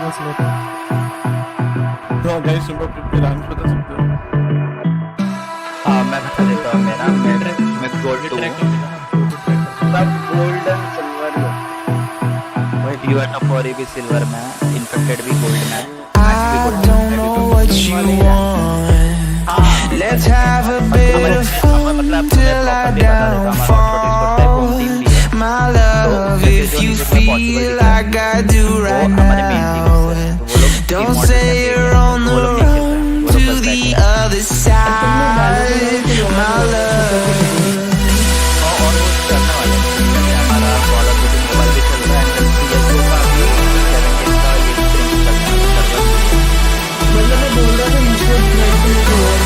तो गाइस तुम लोग अपने नाम बता सकते हो? मैं बता देता हूँ। मेरा मैं गोल्ड ट्रैक हूँ। सब गोल्डन सिल्वर में। यू आर टॉप और भी सिल्वर में, इन्फेक्टेड भी गोल्ड में, I don't know what you want. Let's have a bit of fun till I downfall. My love, if you feel like I do right now, don't say you're on the road to the other side. My love. और वो करने वाले हैं। हमारा call of duty mobile भी चल रहा है, CS:GO का भी 17 का ये स्क्रिम्स चल रहा है सर्वर। मतलब मैं बोल रहा था eSports मैच में तो और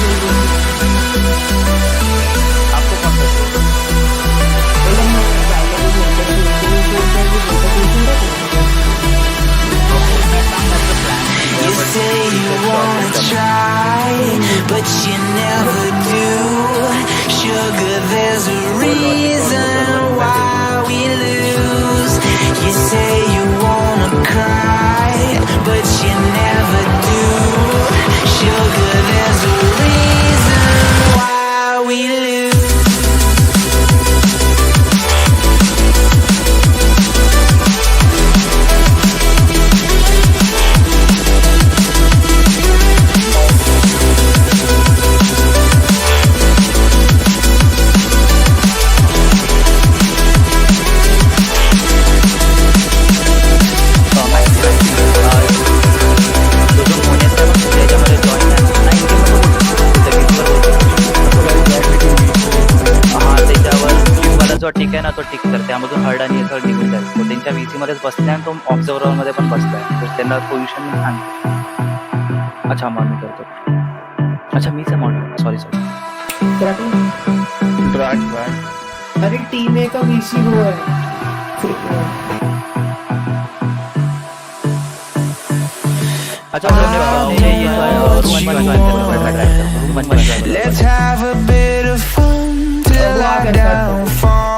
आपको कौन सा चाहिए? मतलब मैं ज्यादा कुछ नहीं You say you wanna try, but you never do. Sugar, there's a reason why we lose. You say you wanna cry, but you never do. Sugar, there's a reason why we lose. ठीक आहे ना, तो टिक करते त्यामधून heard आणि याचा निघून जाईल. तो त्यांच्या VC मध्येच बसलाय आणि तो ऑब्झर्वर मध्ये पण बसलाय. तर त्यांना पोझिशन सांग. अच्छा मग मी करतो. अच्छा मीच आहे मॉडल. सॉरी ट्रैक अरे टीम ए का वीसी वो है अच्छा ये तो है और room Let's have a bit of fun till I downfall.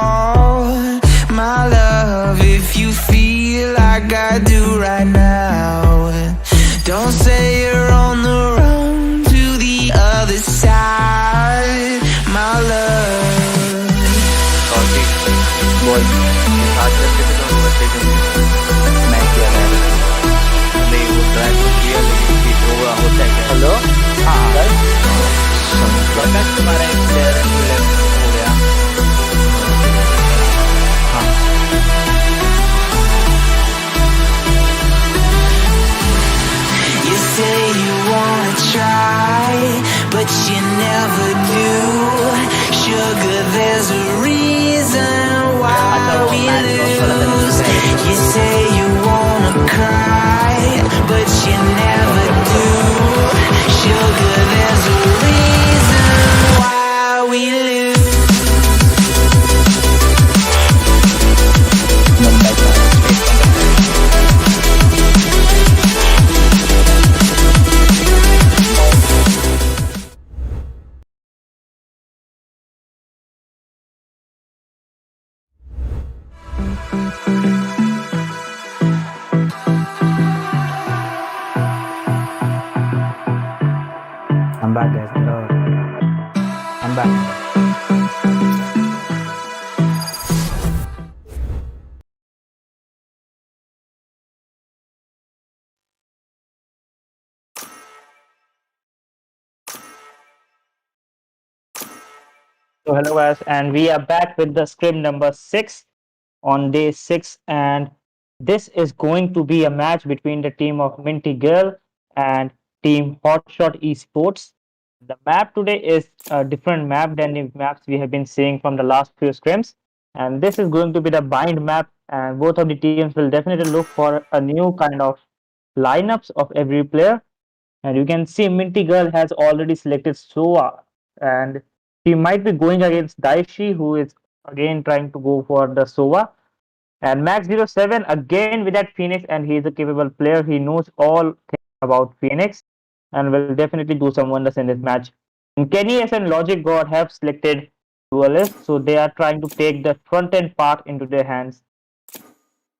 My love, if you feel like I do right now, don't say you're on the run to the other side. My love. बोल आज करके तो बच्चे को मैं किया है नहीं वो ट्रैक किया लेकिन बीच होगा होता है क्या? हेलो हाँ प्रकाश तुम्हारा एक प्लेयर हो गया। हाँ You say you wanna try, but you never do. Sugar, there's a reason why we lose. You say you wanna cry, but you never do. Sugar, there's a reason why we lose. I'm back, guys. I'm back. So hello guys, and we are back with the scrim number 6 on day 6, and this is going to be a match between the team of MintyGal and team HotShot eSports. The map today is a different map than the maps we have been seeing from the last few scrims, and this is going to be the bind map, and both of the teams will definitely look for a new kind of lineups of every player. And you can see MintyGal has already selected Soa, and he might be going against Daishi, who is again trying to go for the Sova. And Max07 again with that Phoenix, and he is a capable player. He knows all things about Phoenix and will definitely do some wonders in this match. And Kenny S and Logic God have selected Duelist, so they are trying to take the front end part into their hands.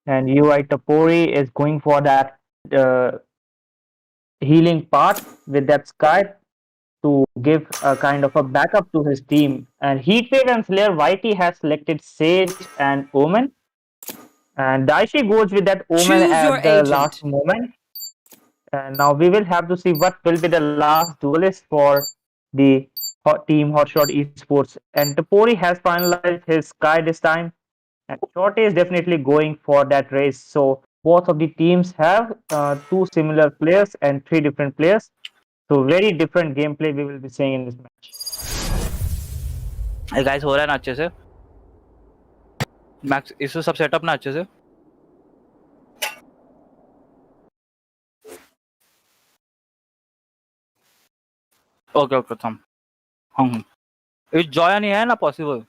And UI Tapori is going for that uh, healing part with that Sky to give a kind of a backup to his team. And Heatwave and Slayer Whitey has selected Sage and Omen. And Daishi goes with that Omen Choose your at the agent. last moment. And now we will have to see what will be the last duelist for the team HotShot Esports. And Topori has finalized his Sky this time. And Shorty is definitely going for that race. So both of the teams have two similar players and three different players. So very different gameplay we will be seeing in this match. Guys हो रहा है ना अच्छे से max इसको सब setup ना अच्छे से ओके ओके थम हम इस जॉय नहीं है ना पॉसिबल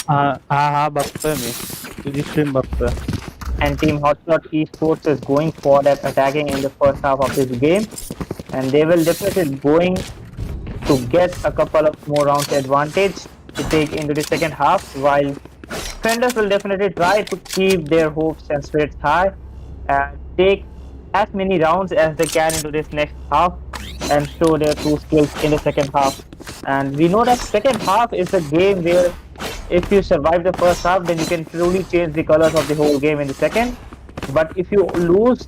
हाँ बघतोय मी तुझी स्ट्रीम बघतोय. And Team HotShot Esports is going for that attacking in the first half of this game. And they will definitely going to get a couple of more rounds advantage to take into the second half, while defenders will definitely try to keep their hopes and spirits high and take as many rounds as they can into this next half and show their true skills in the second half. And we know that second half is a game where if you survive the first half, then you can truly change the colors of the whole game in the second. But if you lose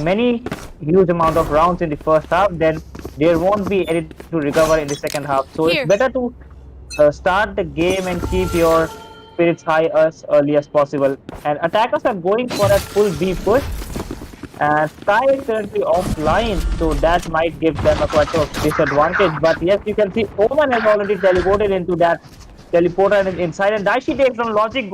many huge amount of rounds in the first half, then there won't be anything to recover in the second half. So Here. it's better to start the game and keep your spirits high as early as possible. And attackers are going for a full B push. And Sky is currently offline, so that might give them a quite a disadvantage. But yes, you can see Omen has already teleported into that teleporter and is inside. And Daishi takes from Logic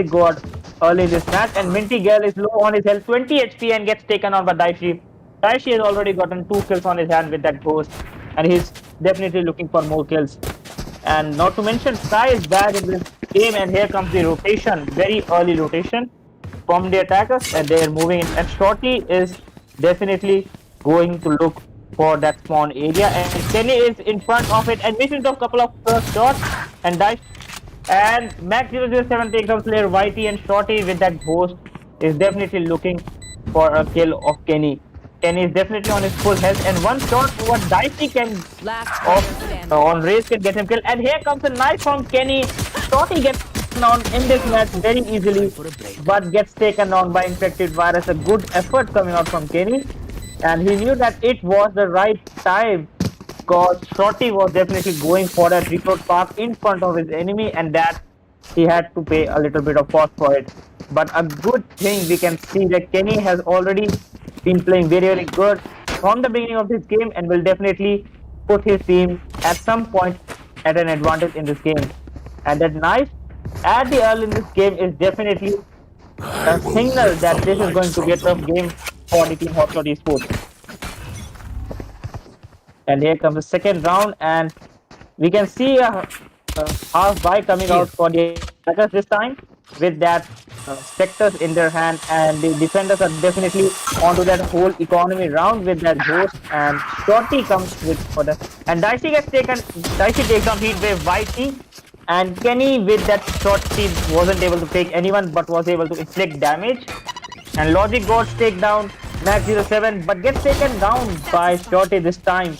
God early in this match. And MintyGal is low on his health, 20 HP, and gets taken on by Daishi. Daishi has already gotten 2 kills on his hand with that ghost, and he's definitely looking for more kills. And not to mention, Sky is back in this game, and here comes the rotation, very early rotation from the attackers, and they're moving in. And Shorty is definitely going to look for that spawn area, and Kenny is in front of it and misses a couple of first shots, and dies. And Max007 takes out Slayer Whitey, and Shorty with that ghost is definitely looking for a kill of Kenny. Kenny is definitely on his full health, and one shot what Dicey can Last player standing. on race can get him killed. And here comes a knife from Kenny. Shorty gets on in this match very easily, but gets taken on by infected virus. A good effort coming out from Kenny, and he knew that it was the right time because Shorty was definitely going for that recruit path in front of his enemy, and that he had to pay a little bit of cost for it. But a good thing we can see that Kenny has already been playing very, very good from the beginning of this game, and will definitely put his team at some point at an advantage in this game. And that knife at the early in this game is definitely a signal that this is going to be a tough game for the team HotShot Esports. And here comes the second round, and we can see a half buy coming out for the attackers this time with that sectors in their hand, and the defenders are definitely onto that whole economy round with that ghost. And Shorty comes with for the, and Dicey takes on Heatwave Whitey, and Kenny with that Shorty wasn't able to take anyone but was able to inflict damage. And Logic Gods take down Max07, but gets taken down by Shorty this time.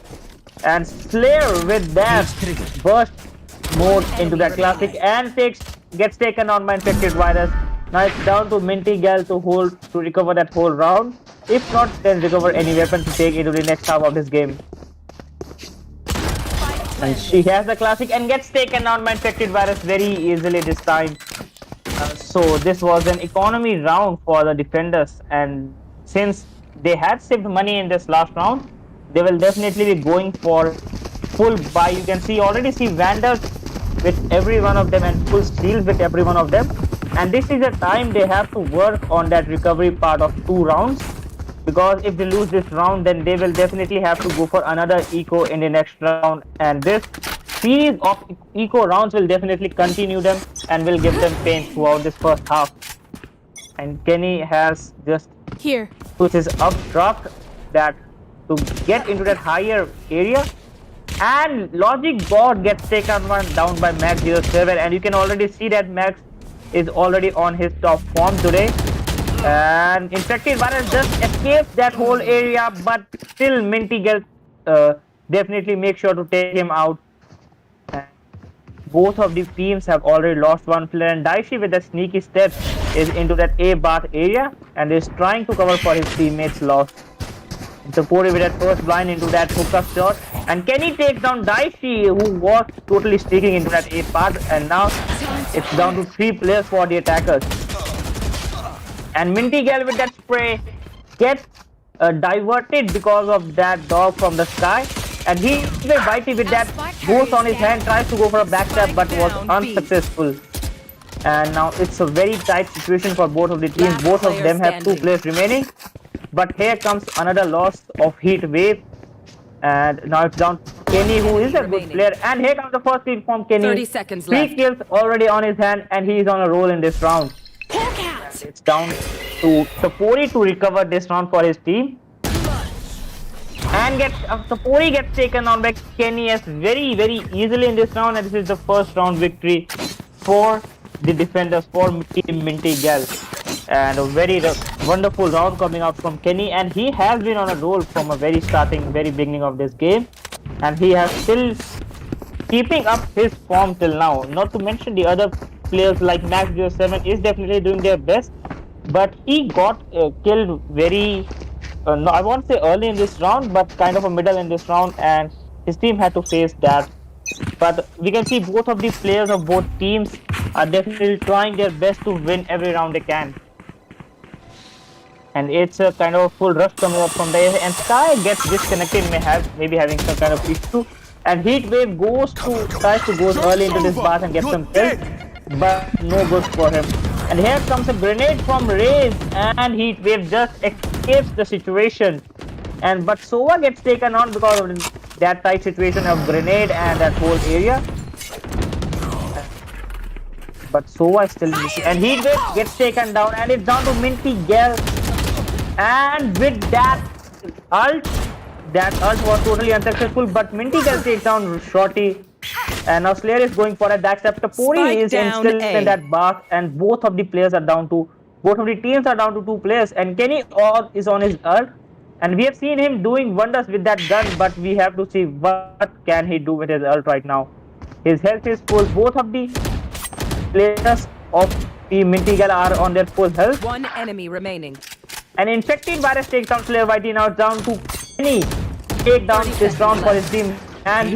And Slayer with that burst mode into that classic and gets taken on by infected virus. Now it's down to MintyGal to recover that whole round. If not, then recover any weapon to take into the next half of this game. And she has the classic and gets taken on by infected virus very easily this time. So this was an economy round for the defenders, and since they had saved money in this last round, they will definitely be going for full buy. You can already see Vandals with every one of them and full steals with every one of them. And this is a time they have to work on that recovery part of 2 rounds, because if they lose this round, then they will definitely have to go for another eco in the next round. And this series of eco rounds will definitely continue them and will give them pain throughout this first half. And Kenny has just Here. put his up truck that to get into that higher area, and Logic God gets taken down by Max07, and you can already see that Max is already on his top form today. And Infected Virus just escaped that whole area, but still MintyGal definitely make sure to take him out. And both of the teams have already lost one player, and Daishi with a sneaky step is into that A bath area and is trying to cover for his teammates' loss. Supported with that first blind into that hookup shot, and Kenny takes down Daishi, who was totally streaking into that A path, and now it's down to 3 players for the attackers. And MintyGal with that spray gets diverted because of that dog from the sky, and he Whitey with that ghost on his hand tries to go for a backstab but was unsuccessful. And now it's a very tight situation for both of the teams. Both of them have 2 players remaining. But here comes another loss of Heat Wave, and now it's down to Kenny, who is a good player. And here comes the first kill from Kenny. 30 seconds 3 left. kills already on his hand, and he is on a roll in this round. It's down to Sapori to recover this round for his team. And Sapori gets taken on by Kenny as very easily in this round, and this is the first round victory for the defenders for Team MintyGal. And a very wonderful round coming out from Kenny, and he has been on a roll from a very beginning of this game, and he has still keeping up his form till now. Not to mention the other players like Max07 is definitely doing their best, but he got killed very no, I won't say early in this round, but kind of a middle in this round, and his team had to face that. But we can see both of the players of both teams are definitely trying their best to win every round they can. And it's a kind of a full rush coming up from there, and Sky gets disconnected, maybe having some kind of issue, and Heat Wave tries to go early into this bath and get some kills, but no good for him. And here comes a grenade from Raze, and Heat Wave just escapes the situation, but Sova gets taken on because of that tight situation of grenade and that whole area. But Sova is still missing, and Heat Wave gets taken down, and it's down to MintyGal. And with that ult was totally unsuccessful, but MintyGal takes down Shorty, and now Slayer is going for a backstab. Tapori is still in that bath, and both of the teams are down to 2 players, and Kenny is on his ult, and we have seen him doing wonders with that gun, but we have to see what can he do with his ult right now. His health is full. Both of the players of Team MintyGal are on their full health. 1 enemy remaining. An Infected Virus takes down Slayer Whitey. Now it's down to Kenny take down this round for his team, and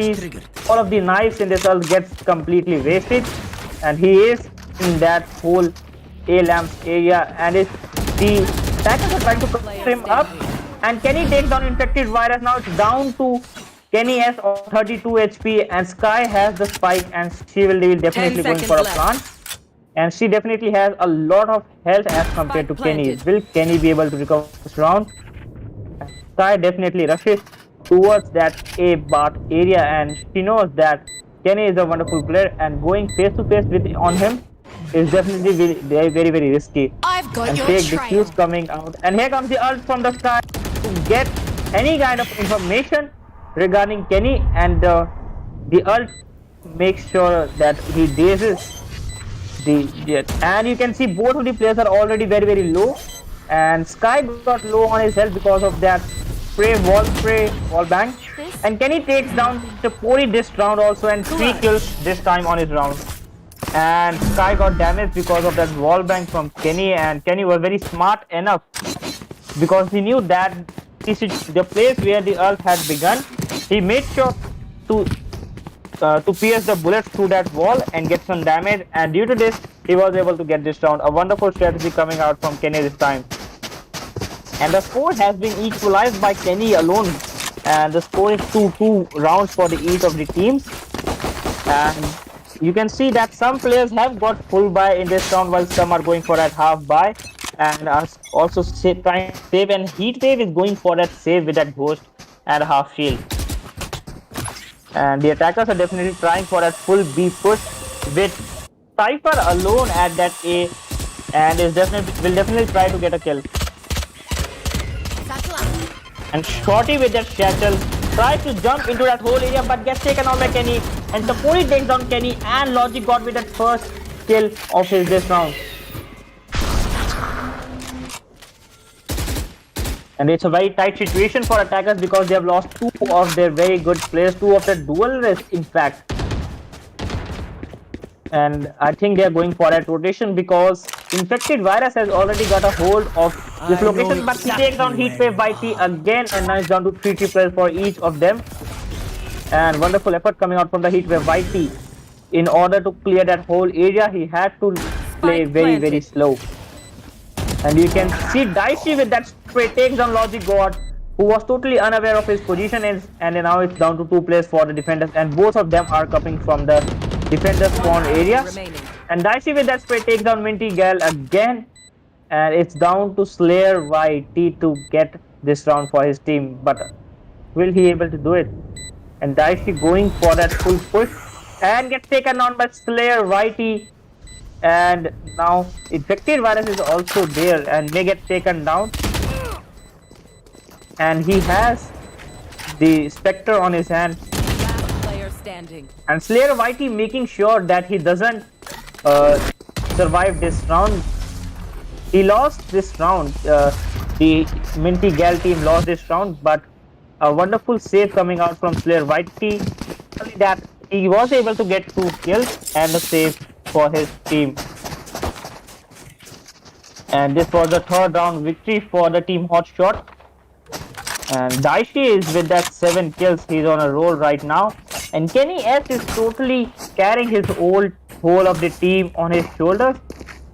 all of the knives in this ult gets completely wasted, and he is in that whole A lamps area, and the attackers are trying to cover him up, and Kenny takes down Infected Virus. Now it's down to Kenny has 32 HP, and Sky has the spike, and she will be definitely going for a plant. And she definitely has a lot of health as compared to Kenny. Will Kenny be able to recover this round? Sky definitely rushes towards that A bath area, and she knows that Kenny is a wonderful player, and going face to face on him is definitely very risky. I've got and your take trail. the Qs coming out, and here comes the ult from the Sky to get any kind of information regarding Kenny, and the ult makes sure that he dazes the jet. And you can see both of the players are already very low, and Sky got low on his health because of that wall bang, and Kenny takes down Tapori this round also, and 3 kills this time on his round. And Sky got damaged because of that wall bang from Kenny, and Kenny was very smart enough because he knew that the place where the ult had begun, he made sure to pierce the bullets through that wall and get some damage, and due to this he was able to get this round. A wonderful strategy coming out from Kenny this time, and the score has been equalized by Kenny alone, and the score is 2-2 rounds for each of the teams. And you can see that some players have got full buy in this round, while some are going for that half buy and are also trying to save, and Heat Wave is going for that save with that ghost and half shield. And the attackers are definitely trying for that full B push with Cypher alone at that A, and will definitely try to get a kill. And Shorty with that shuttle tries to jump into that whole area, but gets taken out by Kenny, and Tapori takes down Kenny, and Logic got with that first kill of his this round. And it's a very tight situation for attackers because they have lost two of their very good players, two of their duelists in fact. And I think they are going for that rotation because Infected Virus has already got a hold of this location, but he takes down Heatwave YT again, and now it's down to 3 players for each of them. And wonderful effort coming out from the Heatwave YT. In order to clear that whole area, he had to play very slow. And you can see Dicey with that spray takes down Logic God, who was totally unaware of his position, and now it's down to 2 players for the defenders, and both of them are coming from the defender spawn area. And Dicey with that spray takes down MintyGal again, and it's down to Slayer YT to get this round for his team, but will he able to do it? And Dicey going for that full push and gets taken down by Slayer YT. And now Infected Virus is also there and may get taken down, and he has the Spectre on his hand. And Slayer YT making sure that he doesn't survive this round. He lost this round. The MintyGal team lost this round, but a wonderful save coming out from Slayer YT. Only that he was able to get 2 kills and a save for his team. And this was the 3rd round victory for the team HotShot. And Dicey is with that 7 kills. He's on a roll right now. And Kenny S is totally carrying his whole of the team on his shoulders.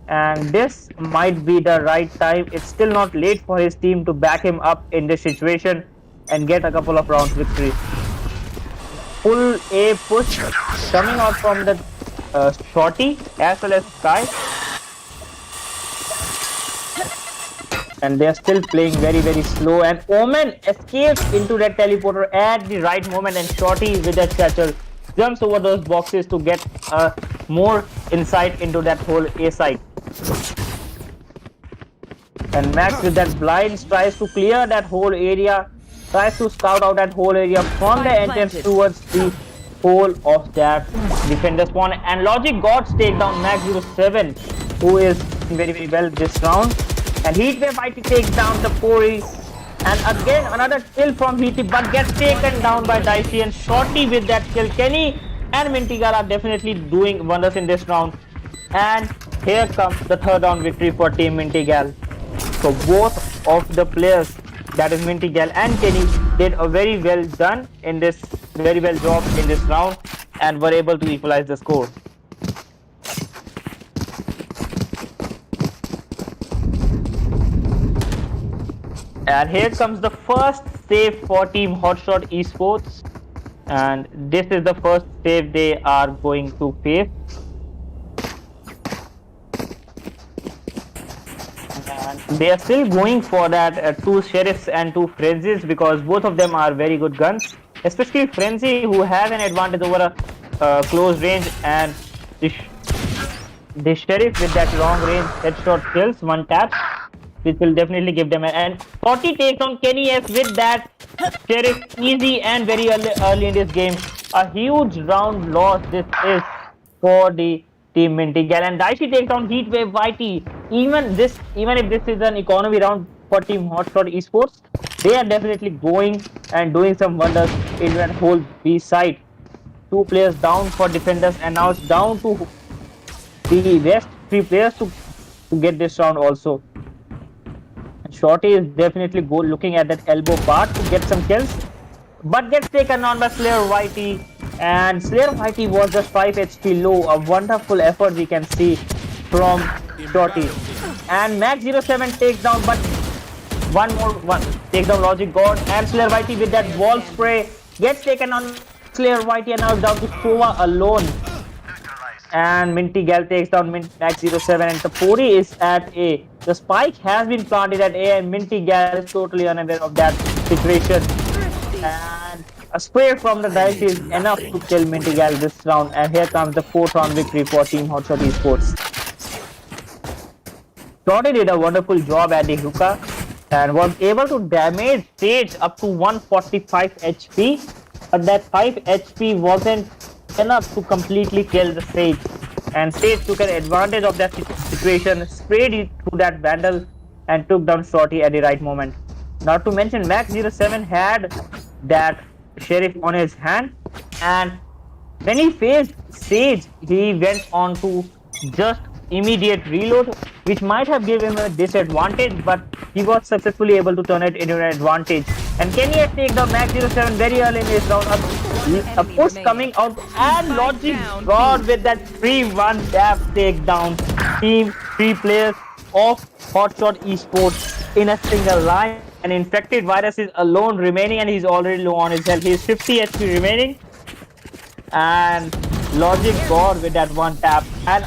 And this might be the right time. It's still not late for his team to back him up in this situation and get a couple of rounds victory. Full A push coming out from the Shorty as well as Sky. And they are still playing very slow, and Omen escapes into that teleporter at the right moment, and Shorty with that satchel jumps over those boxes to get more insight into that whole A site. And Max with that blind tries to clear that whole area, tries to scout out that whole area from the entrance towards the whole of that defender spawn. And Logic God's take down Max 07, who is very well this round. And Heatwave YT takes down the Pori, and again another kill from Heaty, but gets taken down by Dicey, and Shorty with that kill. Kenny and MintyGal are definitely doing wonders in this round. And here comes the 3rd round victory for team MintyGal. So both of the players, that is MintyGal and Kenny, did a very well job in this round and were able to equalize the score. And here comes the first save for team HotShot eSports, and this is the first save they are going to face. And they are still going for that 2 Sheriffs and 2 Frenzies because both of them are very good guns, especially Frenzy, who has an advantage over a close range, and the Sheriff with that long range headshot kills, 1 tap, which will definitely give them and Shorty takes on Kenny S with that Sheriff easy and very early in this game. A huge round loss this is for the team MintyGal, and Dicey takes on Heatwave YT. Even if this is an economy round for team HotShot eSports, they are definitely going and doing some wonders in that whole B side. 2 players down for defenders, and now it's down to the rest 3 players to get this round also. Shorty is definitely looking at that elbow part to get some kills, but gets taken on by Slayer YT, and Slayer YT was just 5 HP low. A wonderful effort we can see from Shorty. And Max 07 takes down, but one takes down Logic God, and Slayer YT with that wall spray gets taken on Slayer YT, and now it's down to Sova alone. And MintyGal takes down Max 07, and the Pori is at A. The spike has been planted at A, and MintyGal is totally unaware of that situation. And a spray from the dice is enough to kill MintyGal this round. And here comes the 4th round victory for team HotShot eSports. Shorty did a wonderful job at the hookah and was able to damage Sage up to 145 HP, but that 5 HP wasn't enough to completely kill the Sage. and Sage took an advantage of that situation, sprayed it through that Vandal, and took down Shorty at the right moment. Not to mention, Max07 had that Sheriff on his hand, and when he faced Sage, he went on to just immediate reload, which might have given him a disadvantage, but he was successfully able to turn it into an advantage. And Kenny has taken the Max 07 very early in this round. A push coming out, and Logic God with that 3-1 tap takedown. Team 3 players of HotShot eSports in a single line. And Infected Virus is alone remaining, and he's already low on his health. He's 50 HP remaining, and Logic God with that one tap, and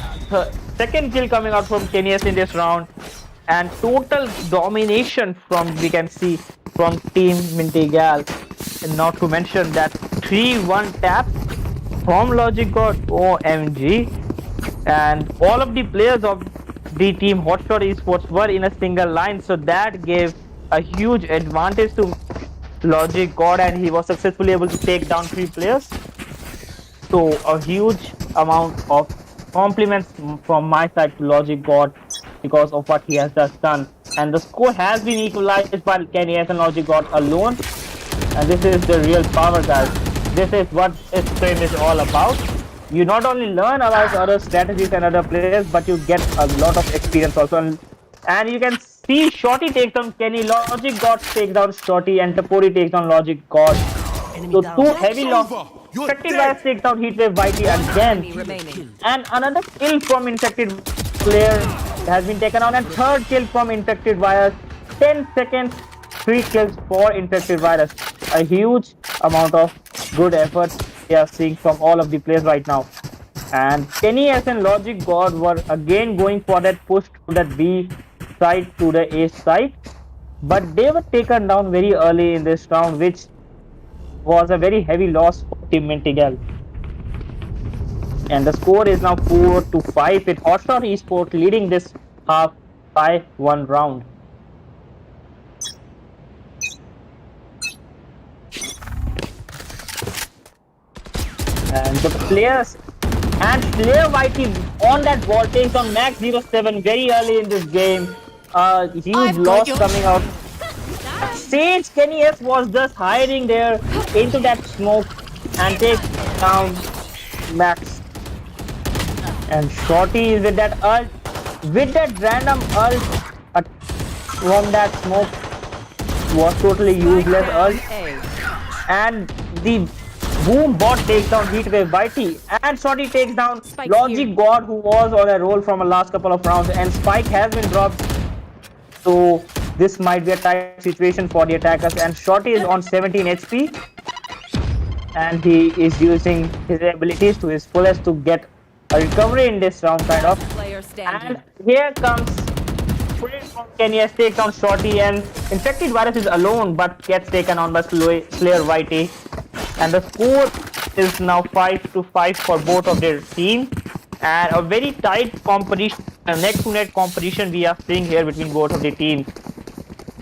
second kill coming out from Kenius in this round, and total domination from, we can see, from team MintyGal. And not to mention that 3-1 tap from Logic God. OMG. And all of the players of the team HotShot eSports were in a single line, so that gave a huge advantage to Logic God, and he was successfully able to take down 3 players. So a huge amount of compliments from my side to Logic God because of what he has just done. And the score has been equalized by Kenny and Logic God alone. And this is the real power, guys. This is what Scrim is all about. You not only learn about other strategies and other players, but you get a lot of experience also. And you can see Shorty takes down Kenny, Logic God takes down Shorty, and Tapori takes down Logic God. So 2 heavy losses. Infected Virus takes down Heatwave Whitey again. And another kill from Infected player has been taken out, and third kill from Infected Virus. 10 seconds, 3 kills for Infected Virus. A huge amount of good effort we are seeing from all of the players right now. And Kenny S and Logic God were again going for that push to that B side to the A side, but they were taken down very early in this round, which was a very heavy loss for Team MintyGal. And the score is now 4-5 with HotShot eSports leading this half by 1 round. And the players and Slayer Whitey on that wall takes on Max 07 very early in this game. A huge loss coming out. Sage Kenny S was just hiding there into that smoke and takes down Max. And Shorty is with that ult, with that random ult from that smoke, was totally useless ult. And the Boom bot takes down Heatwave Whitey, and Shorty takes down Logic God, who was on a roll from the last couple of rounds, and Spike has been dropped. So this might be a tight situation for the attackers, and Shorty is on 17 HP, and he is using his abilities to his fullest to get a recovery in this round, kind of. And here comes spray from Kenya, takes down Shorty, and Infected Virus is alone but gets taken on by Slayer Whitey. And the score is now 5-5 for both of their teams, and a very tight competition, a neck-to-neck competition we are seeing here between both of the teams.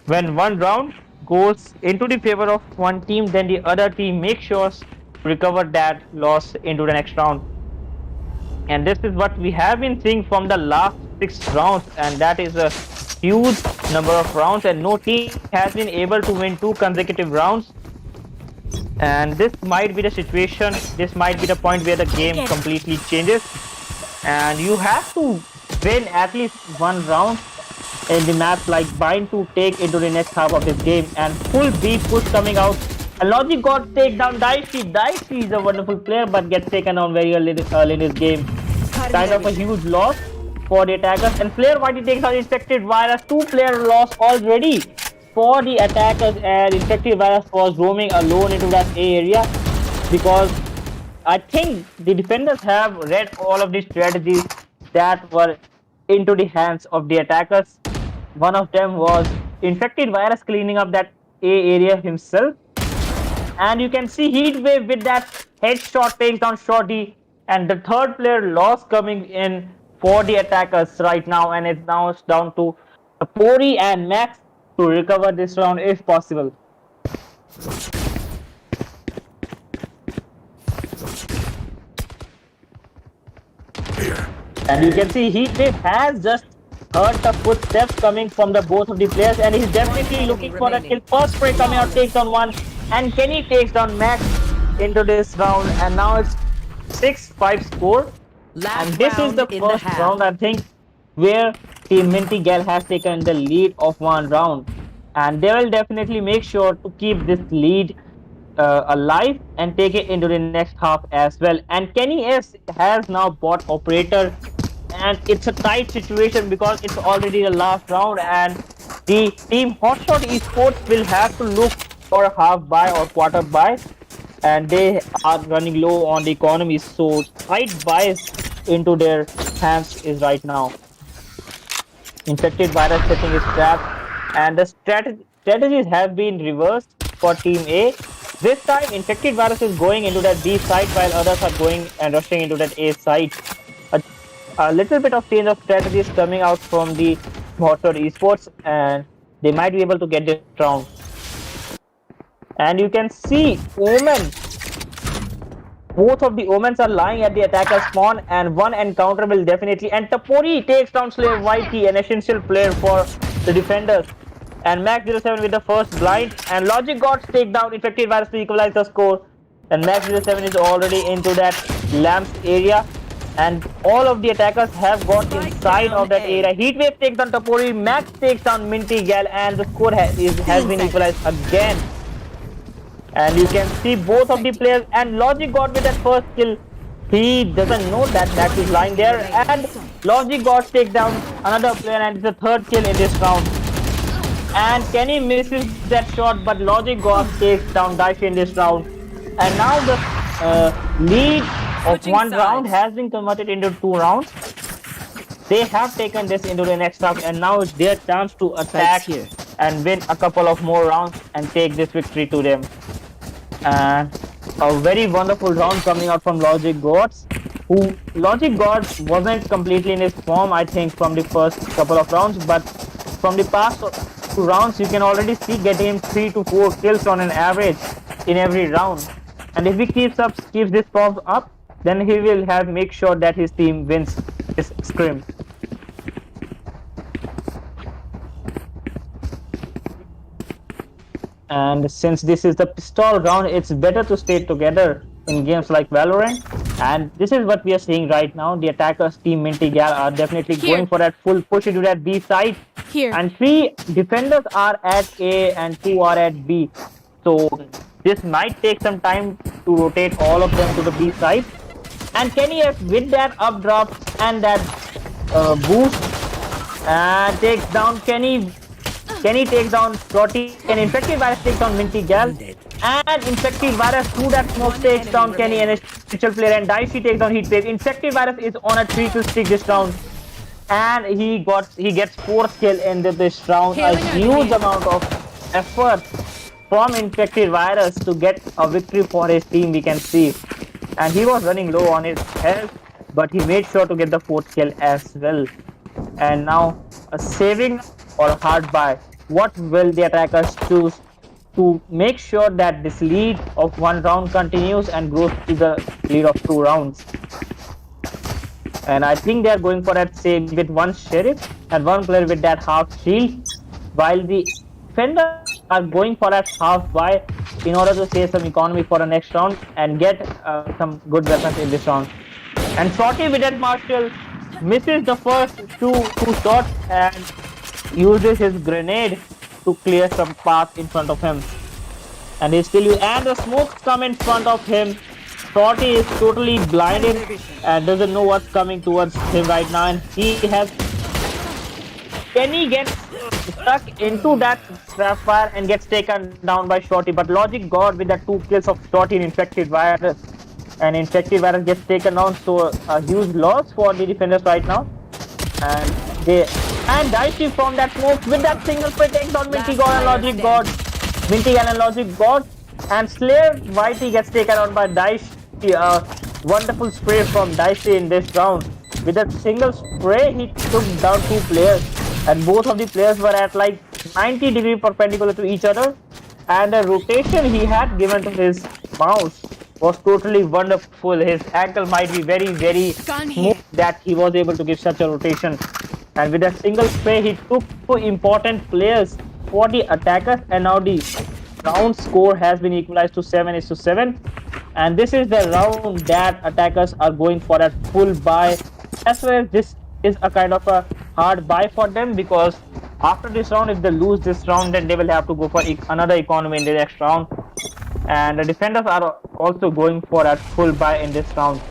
When one round goes into the favor of one team, then the other team makes sure to recover that loss into the next round. And this is what we have been seeing from the last 6 rounds, and that is a huge number of rounds, and no team has been able to win 2 consecutive rounds. And this might be the situation, this might be the point where the game completely changes, and you have to win at least 1 round in the map like Bind to take into the next half of this game. And full B push coming out, and Logic got take down Dicey. Dicey is a wonderful player but gets taken down very early in this game. Kind of a huge loss for the attackers, and Slayer Whitey takes out Infected Virus. 2-player loss already for the attackers, and Infected Virus was roaming alone into that A area, because I think the defenders have read all of the strategies that were into the hands of the attackers. One of them was Infected Virus cleaning up that A area himself, and you can see Heatwave with that headshot takes down Shorty, and the 3rd player loss coming in for the attackers right now, and it's now down to Pori and Max to recover this round if possible. Here. And you can see Heatwave has just heard the footsteps coming from the both of the players, and he's definitely looking for a kill. First spray coming out, takes on one, and Kenny takes down Max into this round, and now it's 6-5 score. And this is the first round, I think, where Team MintyGal has taken the lead of one round, and they will definitely make sure to keep this lead alive and take it into the next half as well. And Kenny S has now bought operator, and it's a tight situation because it's already the last round, and the team HotShot eSports will have to look for a half buy or quarter buy, and they are running low on the economy, so tight buys into their hands is right now. Infected virus setting his trap, and the strategies have been reversed for team A. This time infected virus is going into that B side while others are going and rushing into that A side. A little bit of change of strategies coming out from the HotShot eSports, and they might be able to get this round. And you can see Omen. Both of the Omens are lying at the attacker spawn, and one encounter will definitely. And Tapori takes down Slave YT, an essential player for the defenders. And Max07 with the first blind, and Logic Gods take down Infected Virus to equalize the score. And Max07 is already into that lamps area, and all of the attackers have got inside of that area. Heatwave takes down Tapori, Max takes down MintyGal, and the score has been equalized again. And you can see both of the players, and Logic got with that first kill. He doesn't know that Max is lying there, and Logic got take down another player, and it's the third kill in this round. And Kenny misses that shot, but Logic God takes down Daishi in this round. And now the lead of one round has been converted into 2 rounds. They have taken this into the next round, and now it's their chance to attack here and win a couple of more rounds and take this victory to them. And a very wonderful round coming out from Logic Gods, who Logic Gods wasn't completely in his form, I think, from the first couple of rounds, but from the past 2 rounds you can already see getting him 3 to 4 kills on an average in every round. And if he keeps this form up, then he will make sure that his team wins this scrim. And since this is the pistol round, it's better to stay together in games like Valorant. And this is what we are seeing right now. The attackers team MintyGal are definitely going for that full push into that B side. And 3 defenders are at A and 2 are at B. So this might take some time to rotate all of them to the B side. And Kenny F with that up drop and that boost takes down Kenny. Kenny takes down Shorty, and Infected Virus takes down MintyGal, and Infected Virus through that smoke takes down Kenny, and a special player, and Daishi takes down Heatwave. Infected Virus is on a 3-kill streak this round, and he gets 4th kill in this round. A huge amount of effort from Infected Virus to get a victory for his team, we can see. And he was running low on his health, but he made sure to get the 4th kill as well. And now a saving or a hard buy. What will the attackers choose to make sure that this lead of 1 round continues and grows to the lead of 2 rounds? And I think they are going for that save with 1 sheriff and 1 player with that half shield, while the defenders are going for that half buy in order to save some economy for the next round and get some good weapons in this round. And Shorty with that Marshall misses the first two shots and uses his grenade to clear some path in front of him. And he still and the smokes come in front of him. Shorty is totally blinded and doesn't know what's coming towards him right now. And Kenny gets stuck into that trap fire and gets taken down by Shorty. But Logic got with the 2 kills of Shorty and Infected Virus. And Infected Virus gets taken down, so a huge loss for the defenders right now. And Daishi from that smoke with that single spray takes down MintyGal and Logic God. MintyGal and Logic God. And Slave YT gets taken out by Daishi. Wonderful spray from Daishi in this round. With that single spray, he took down 2 players. And both of the players were at like 90 degrees perpendicular to each other. And the rotation he had given to his mouse was totally wonderful. His ankle might be very smooth that he was able to give such a rotation. And with a single spray, he took two important players for the attackers, and now the round score has been equalized to 7-7. And this is the round that attackers are going for a full buy. As well as this is a kind of a hard buy for them, because after this round, if they lose this round, then they will have to go for another economy in the next round. And the defenders are also going for a full buy in this round.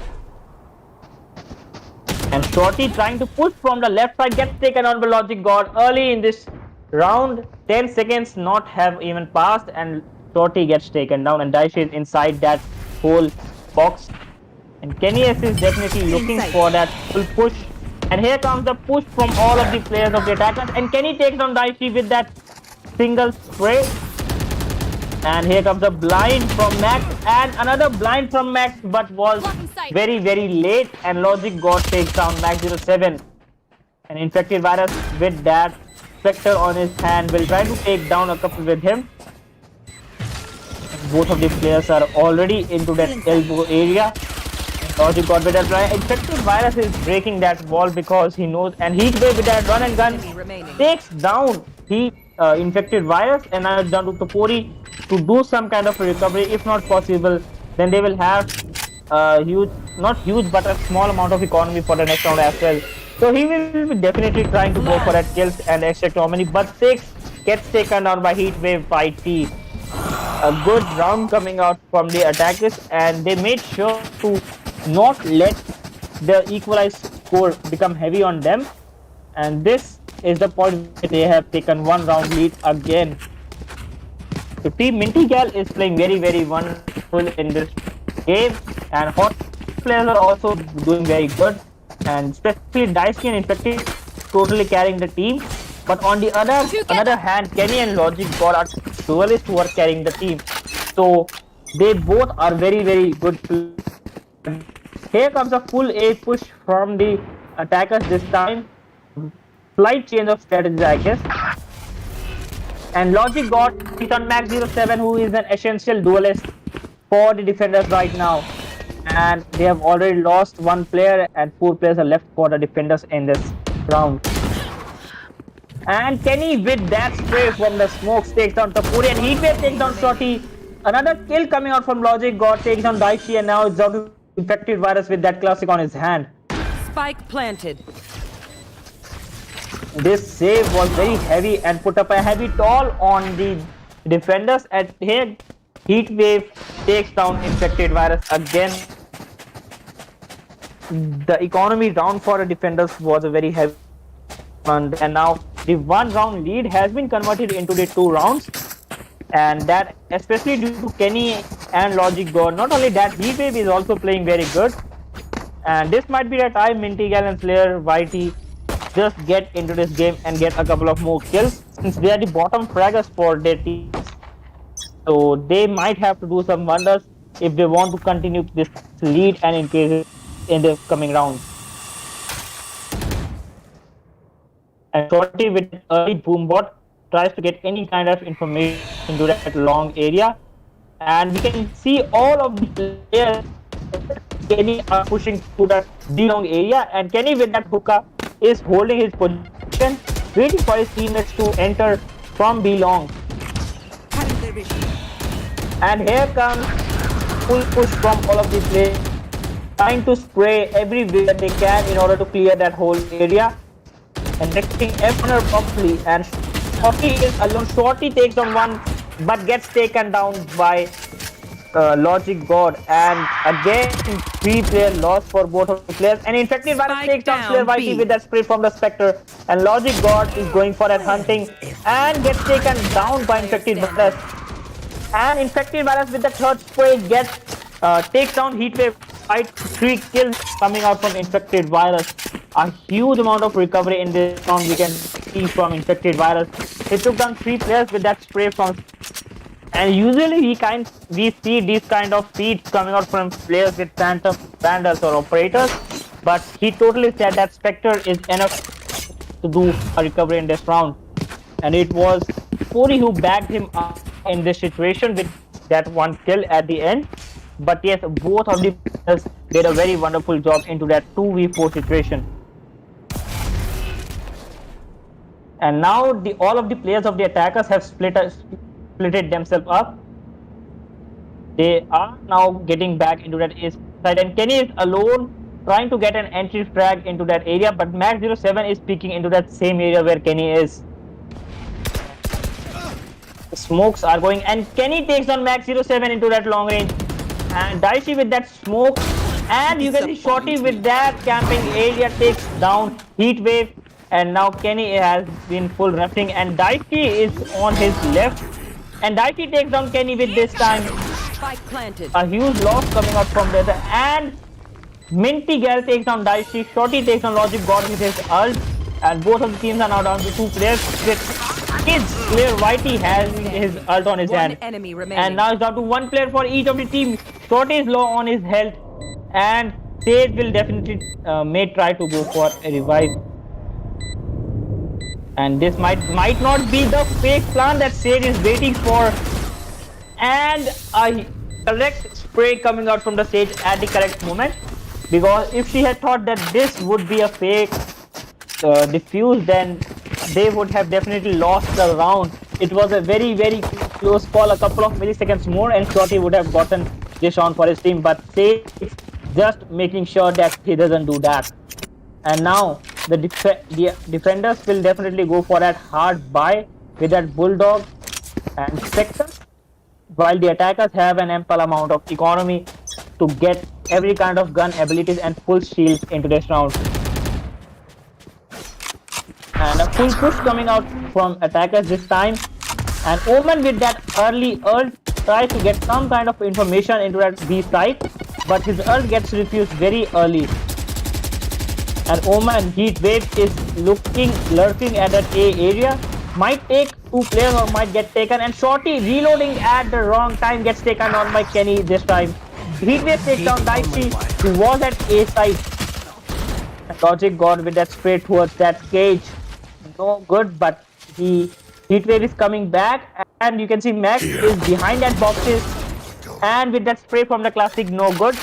And Shorty trying to push from the left side gets taken on by Logic God early in this round. 10 seconds not have even passed, and Shorty gets taken down, and Daishi is inside that whole box. And Kenny S is definitely looking for that full push. And here comes the push from all of the players of the attackers, and Kenny takes down Daishi with that single spray. And here comes a blind from Max, and another blind from Max, but was very late, and Logic God takes down Max 07. And Infected Virus with that Spectre on his hand will try to take down a couple with him. Both of the players are already into that elbow area. Logic God with that try. Infected Virus is breaking that wall because he knows, and Heatwave with that run and gun takes down Infected Virus, and now it's down to Topori to do some kind of a recovery. If not possible, then they will have huge, not huge, but a small amount of economy for the next round as well. So he will be definitely trying to go for that kills and extract Omni, but 6 gets taken down by Heatwave by T. A good round coming out from the attackers, and they made sure to not let the equalized score become heavy on them. And this is the point where they have taken one round lead again. So team MintyGal is playing very wonderful in this game, and hot players are also doing very good, and especially Daisuke and Infected totally carrying the team. But on the other hand, Kenny and Logic God are duelists who are carrying the team. So they both are very good players. Here comes a full A push from the attackers this time. Slight change of strategy, I guess. And Logic God hit on Max 07, who is an essential duelist for the defenders right now. And they have already lost one player, and 4 players are left for the defenders in this round. And Kenny with that spray from the smokes takes down Tapuri, and Heatwave takes down Shorty. Another kill coming out from Logic God takes down Daishi, and now it's down to Infected Virus with that classic on his hand. Spike planted. This save was very heavy and put up a heavy toll on the defenders. And here Heatwave takes down Infected Virus again. The economy round for the defenders was a very heavy one, and now the 1 round lead has been converted into the 2 rounds, and that especially due to Kenny and Logic God. Not only that, Heatwave is also playing very good, and this might be the time MintyGal and Slayer YT just get into this game and get a couple of more kills, since they are the bottom fraggers for their teams. So they might have to do some wonders if they want to continue this lead and increase it in the coming rounds. And Shorty with early boom bot tries to get any kind of information into that long area, and we can see all of the players Kenny are pushing to that D long area, and Kenny with that hookah is holding his position, waiting for his teammates to enter from B long. And here comes full push from all of the players, trying to spray everywhere they can in order to clear that whole area, and netting everyone properly. And Shorty is alone. Shorty takes down one, but gets taken down by Logic God, and again 3 player loss for both of the players. And Infected Virus takes down Slayer YT with that spray from the Spectre, and Logic God is going for that hunting and gets taken down by Infected Virus. And Infected Virus with the 3rd spray takes down Heatwave. 3 kills coming out from Infected Virus. A huge amount of recovery in this round we can see from Infected Virus. He took down 3 players with that spray from. And usually we see these kind of feeds coming out from players with Phantom Vandals or Operators, but he totally said that Spectre is enough to do a recovery in this round. And it was Puri who backed him up in this situation with that 1 kill at the end. But yes, both of the players did a very wonderful job into that 2v4 situation. And now all of the players of the attackers have splitted themselves up. They are now getting back into that A side, and Kenny is alone trying to get an entry frag into that area, but Max07 is peeking into that same area where Kenny is. The smokes are going, and Kenny takes on Max07 into that long range, and Daichi with that smoke, and you can see Shorty with that camping area takes down Heatwave, and now Kenny has been full rushing, and Daichi is on his left, and Daichi takes down Kenny with this time. Spike planted. A huge loss coming out from there, and MintyGal takes down Daichi. Shorty takes on Logic God with his ult, and both of the teams are now down to 2 players. With kids, player Whitey has his ult on his One hand, enemy remaining. and now it's down to 1 player for each of the team. Shorty is low on his health, and Sage will definitely may try to go for a revive. And this might not be the fake plan that Sage is waiting for. And a correct spray coming out from the Sage at the correct moment, because if she had thought that this would be a fake defuse, then they would have definitely lost the round. It was a very close call, a couple of milliseconds more and Shorty would have gotten this round for his team, but Sage just making sure that he doesn't do that. And now the defenders will definitely go for that hard buy with that Bulldog and Spectre, while the attackers have an ample amount of economy to get every kind of gun abilities and full shields into this round. And a full push coming out from attackers this time, and Omen with that early ult tries to get some kind of information into that B side, but his ult gets refused very early. And Omen Heatwave is lurking at that A area, might take 2 players or might get taken, and Shorty reloading at the wrong time gets taken on by Kenny this time. Heatwave takes down Daichi, who was at A side. And Logic God with that spray towards that cage. No good, but Heatwave is coming back, and you can see Max is behind that boxes, and with that spray from the classic, no good.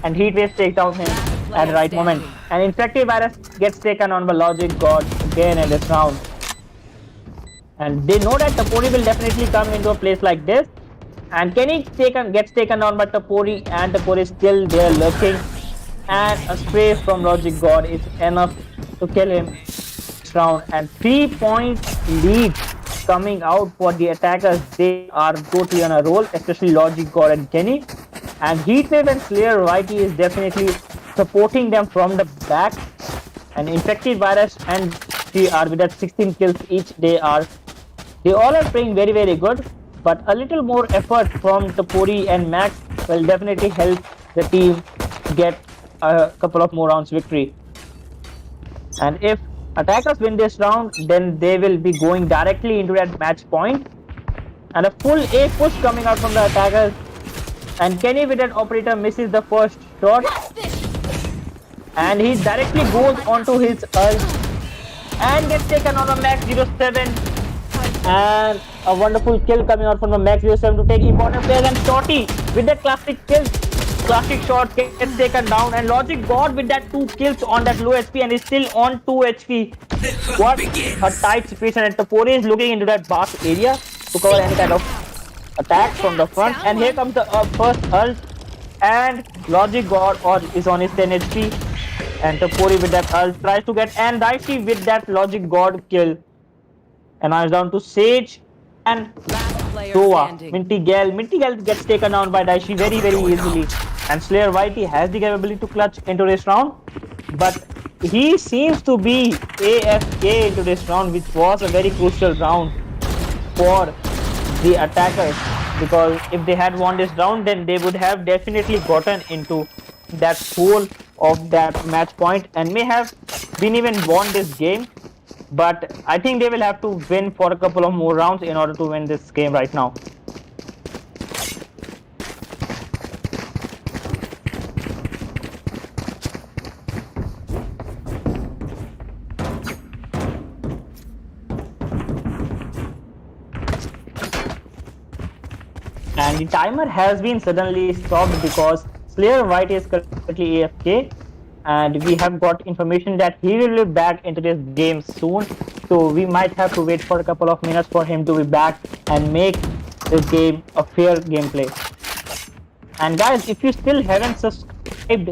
And Heatwave takes down him at the right moment. And Infective Virus gets taken on by Logic God again in this round. And they know that Tapori will definitely come into a place like this. And Kenny gets taken on by Tapori, and Tapori is still there lurking. And a spray from Logic God is enough to kill him this round. And 3-point lead coming out for the attackers. They are totally on a roll, especially Logic God and Kenny. And Heatwave and Slayer Whitey is definitely supporting them from the back. And Infected Virus and she are with that 16 kills each. They all are playing very good, but a little more effort from Tapori and Max will definitely help the team get a couple of more rounds victory. And if attackers win this round, then they will be going directly into that match point. And a full A push coming out from the attackers, and Kenny with that operator misses the first shot, and he directly goes onto his ult and gets taken on a Max07. And a wonderful kill coming out from the Max07 to take important players, and Shorty with that classic kill, classic shot gets taken down, and Logic God with that 2 kills on that low HP and is still on 2 HP. What a tight situation, and Tapori is looking into that box area to cover any kind of attack from the front. And here comes the first ult, and Logic God is on his 10 HP, and Tapori with that ult tries to get, and Daichi with that Logic God kill. And now it's down to Sage and Sova. MintyGal gets taken down by Daichi very easily. And Slayer Whitey has the capability to clutch into this round, but he seems to be AFK into this round, which was a very crucial round for the attackers, because if they had won this round, then they would have definitely gotten into that pool of that match point and may have been even won this game. But I think they will have to win for a couple of more rounds in order to win this game right now. And and the timer has been suddenly stopped because Slayer White is currently AFK, and we have got information that he will be back into this game soon. So we might have to wait for a couple of minutes for him to be back and make this game a fair gameplay. And guys, if you still haven't subscribed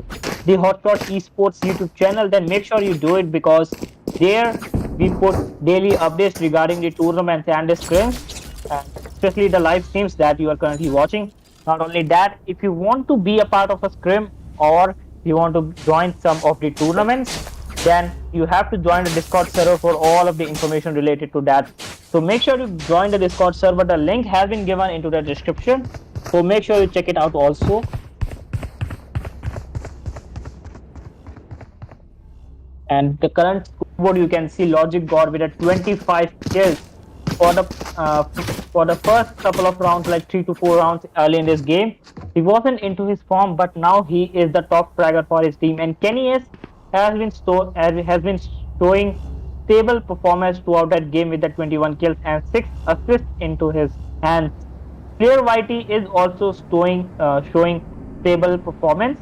the HotShot eSports YouTube channel, then make sure you do it, because there we put daily updates regarding the tournaments and the scrims, especially the live streams that you are currently watching. Not only that, if you want to be a part of a scrim or you want to join some of the tournaments, then you have to join the Discord server for all of the information related to that. So make sure to join the Discord server. The link has been given into the description, so make sure you check it out also. And the current scoreboard, you can see Logic God with a 25 kills for the first couple of rounds, like 3 to 4 rounds early in this game. He wasn't into his form, but now he is the top fragger for his team. And Kenny S has been showing stable performance throughout that game with the 21 kills and 6 assists into his hands. Player YT is also showing stable performance.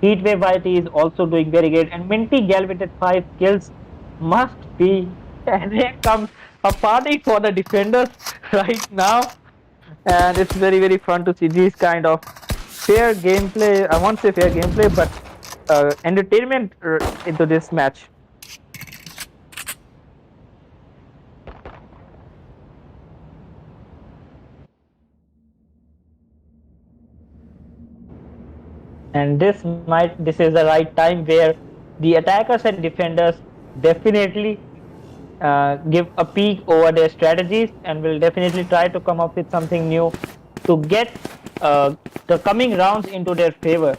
Heatwave YT is also doing very good, and MintyGal with 5 kills must be. And here comes a party for the defenders right now, and it's very, very fun to see these kind of fair gameplay. I won't say fair gameplay, but entertainment into this match. And this is the right time where the attackers and defenders definitely give a peek over their strategies, and will definitely try to come up with something new to get the coming rounds into their favor.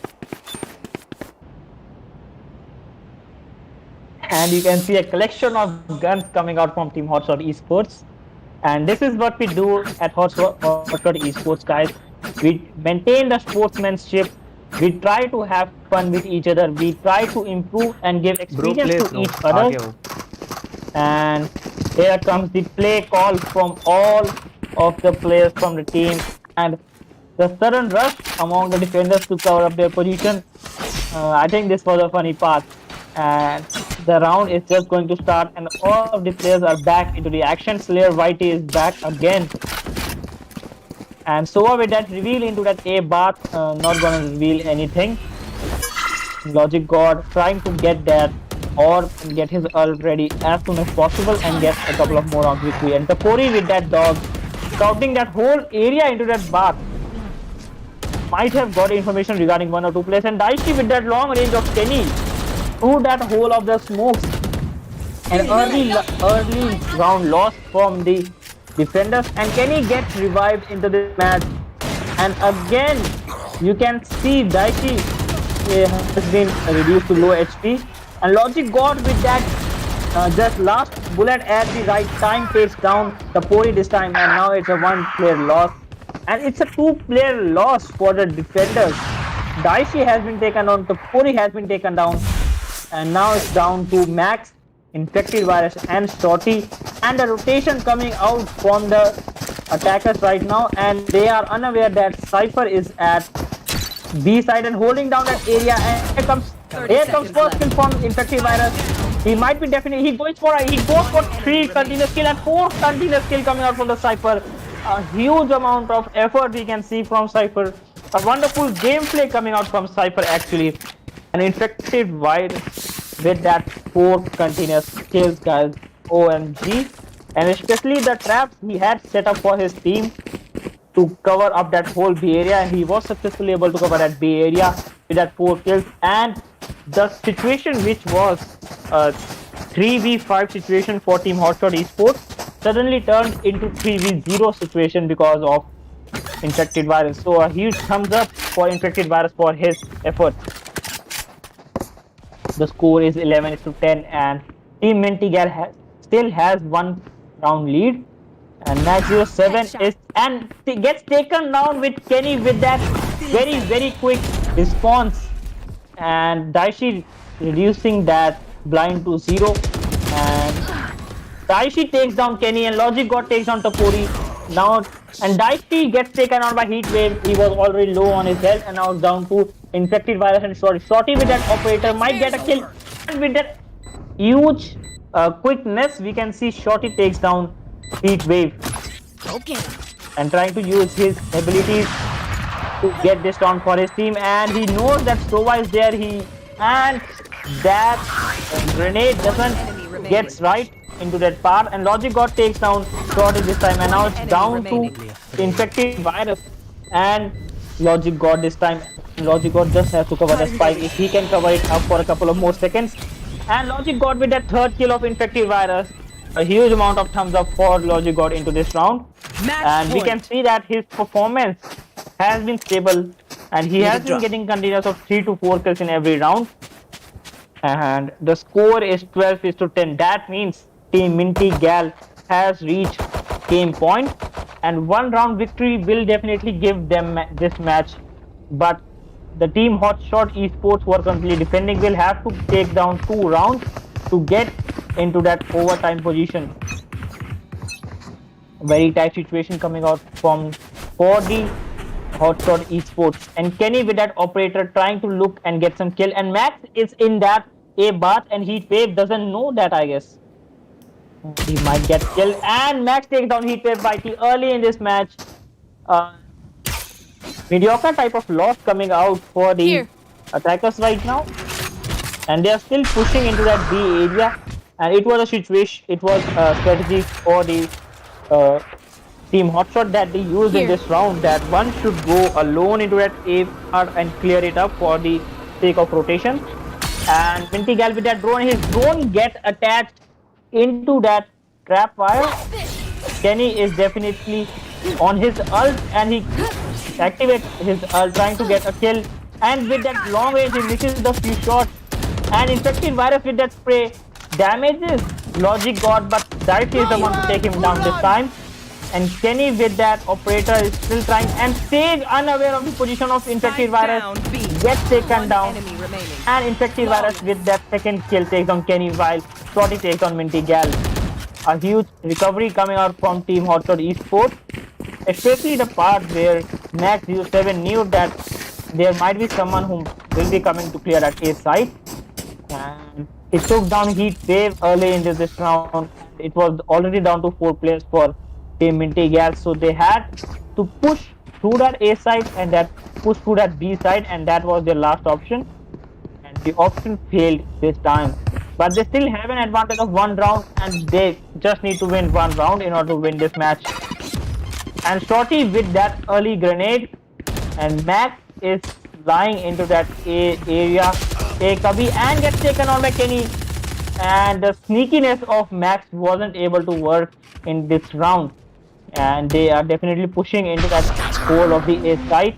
And you can see a collection of guns coming out from Team HotShot eSports. And this is what we do at HotShot eSports, guys. We maintain the sportsmanship. We try to have fun with each other. We try to improve and give experience to each other. And here comes the play call from all of the players from the team, and the sudden rush among the defenders to cover up their position. I think this was a funny part, and the round is just going to start, and all of the players are back into the action. Slayer YT is back again, and so with that reveal into that A bath, not gonna reveal anything. Logic God trying to get that or get his ult ready as soon as possible and get a couple of more rounds victory. And Tapori with that dog scouting that whole area into that bath, might have got information regarding 1 or 2 players. And Daichi with that long range of Kenny through that hole of the smokes. An early round loss from the defenders, and Kenny gets revived into the match. And again you can see Daichi has been reduced to low HP, and Logic God with that just last bullet at the right time takes down the Pori this time, and now it's a 1-player loss, and it's a 2-player loss for the defenders. Daichi has been taken down, the Pori has been taken down, and now it's down to Max, Infected Virus and Shorty, and the rotation coming out from the attackers right now, and they are unaware that Cypher is at B side and holding down that area. And here comes first kill from Infected Virus. He might be definitely, he goes for 3 continuous kill and 4 continuous kill coming out from the Cypher. A huge amount of effort we can see from Cypher. A wonderful gameplay coming out from Cypher actually. An Infected Virus with that 4 continuous kills, guys. OMG. And especially the traps he had set up for his team to cover up that whole B area, and he was successfully able to cover that B area with that 4 kills. And the situation, which was a 3v5 situation for Team HotShot eSports, suddenly turned into 3v0 situation because of Infected Virus. So a huge thumbs up for Infected Virus for his effort. The score is 11-10, and Team MintyGal still has 1 round lead. And Max 07 is and gets taken down with Kenny with that very quick response, and Daichi reducing that blind to 0, and Daichi takes down Kenny, and Logic God takes down Tapori. now, and Dicey gets taken out by Heat Wave. He was already low on his health, and now it's down to Infected Virus and Shorty. Shorty with that operator might get a kill, and with that huge quickness, we can see Shorty takes down Heat Wave. Okay. And trying to use his abilities to get this down for his team, and he knows that Sova is there. And that grenade doesn't gets right into that part, and Logic God takes down Shorty this time, and now it's down to Infected Virus and Logic God this time. Logic God just has to cover the spike. If he can cover it up for a couple of more seconds, and Logic God with that third kill of Infected Virus, a huge amount of thumbs up for Logic God into this round. And we can see that his performance has been stable, and he has been getting continuous of 3 to 4 kills in every round. And the score is 12-10. That means Team MintyGal has reached game point, and one round victory will definitely give them this match. But the team HotShot eSports, who are currently defending, will have to take down 2 rounds to get into that overtime position. Very tight situation coming out for the HotShot eSports, and Kenny with that operator trying to look and get some kill, and Max is in that A bath, and Heat Wave doesn't know that, I guess. He might get killed, and Max takes down Heat Wave by T early in this match. Mediocre type of loss coming out for the attackers right now, and they are still pushing into that B area, and it was a situation, it was a strategy for the Team HotShot that they used in this round, that one should go alone into that A part and clear it up for the sake of rotation. And MintyGal with that drone, his drone gets attached into that trap wire. Kenny is definitely on his ult, and he activates his ult trying to get a kill, and with that long range he misses the few shots, and Infected Virus with that spray damages Logic God, but Dicey is the one to take him down this time. And Kenny with that operator is still trying, and Sage, unaware of the position of Infected Virus, gets taken down, and Infected Virus with that second kill takes down Kenny, while Shorty takes on MintyGal. A huge recovery coming out from Team HotShot eSports, especially the part where Max07 knew that there might be someone who will be coming to clear that A side, and he took down Heat Wave early in this round. It was already down to 4 players for Team MintyGal, so they had to push through that A side and that push through that B side, and that was their last option, and the option failed this time. But they still have an advantage of 1 round, and they just need to win 1 round in order to win this match. And Shorty with that early grenade, and Max is lying into that A area, takes a B and gets taken on by Kenny, and the sneakiness of Max wasn't able to work in this round, and they are definitely pushing into that hole of the A site.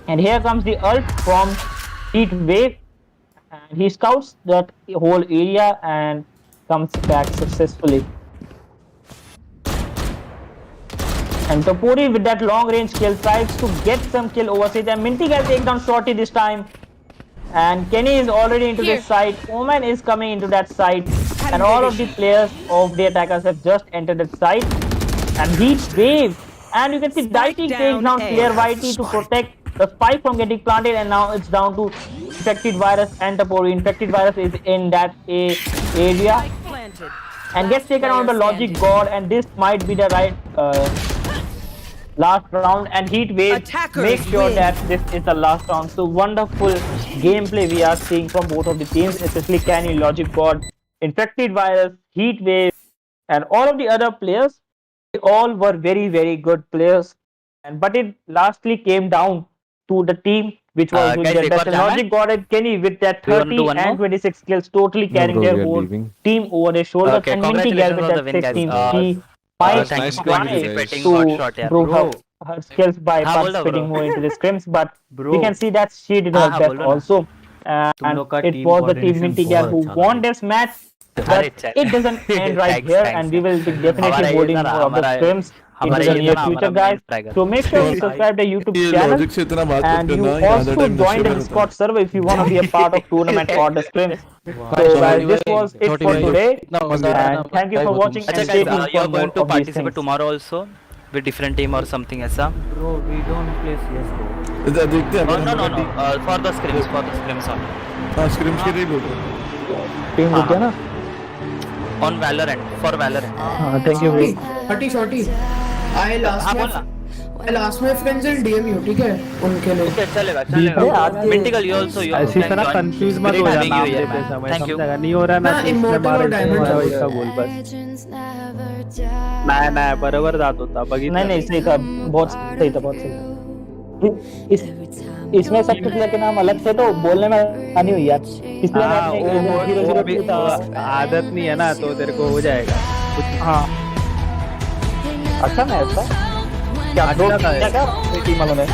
And here comes the ult from Heat Wave, and he scouts that whole area and comes back successfully. And Topuri with that long range kill tries to get some kill overseas, and MintyGal takes down Shorty this time. And Kenny is already into this site. Omen is coming into that site, and all of the players of the attackers have just entered that site. And Heat Wave, and you can see Dicey takes down Clear Whitey to protect the spike from getting planted, and now it's down to Infected Virus and Topuri. Infected Virus is in that A area and gets taken out by Logic God, and this might be the right last round, and Heat Wave make sure that this is the last round. So wonderful gameplay we are seeing from both of the teams, especially Kenny, Logic God, Infected Virus, Heat Wave, and all of the other players. They all were very good players, and but it lastly came down to the team which was doing their best. And Logic God and Kenny with that 30 and 26 kills, totally carrying their whole team over their shoulders. And MintyGal with that 16, she might try to prove her skills by participating more into the scrims, but we can see that she did her best also. And it was the team MintyGal who won this match. But it doesn't end right here, and we will be definitely holding more of the scrims in the near future, guys. So make sure you subscribe to the YouTube channel, and you also join the Discord server if you want to be a part of tournament or the scrims. So guys, this was it for today, and thank you for watching, and stay tuned for more of these things. Tomorrow also. with different team or something ऐसा? Bro, we don't play CS:GO. इधर देखते हैं No, अगर no, हम no, लोग no. For the scrims only. हाँ scrims के लिए बोल रहे हैं। टीम जीत गया ना? On Valorant, for Valorant. हाँ, थैंक यू। Shorty. I हाँ बोल ना। lost my friends in DM, ठीक है? उनके लिए। Okay, चलेगा। MintyGal, you also you ऐसी can तरह join. कंफ्यूज मत Great हो having जाना you आप here, लेते man. समय, Thank you. समझेगा नहीं हो रहा ना ना, तो इसने immortal मारे और diamond तुम्हारा चाहिए। वैसा बोल बस नाही बरोबर जात होता बघितलं नहीं सही था, बहुत सही था। इसमें सब कुछ लेके नाम अलग थे तो बोलने में आसानी हुई यार, इसलिए हाँ मैंने वो अभी आदत नहीं है ना तो तेरे को हो जाएगा। हाँ अच्छा मैच था क्या? अच्छा था ये। क्या टीम वालों ने?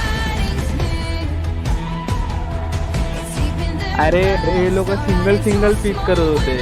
अरे हे लोक सिंगल पिक करत होते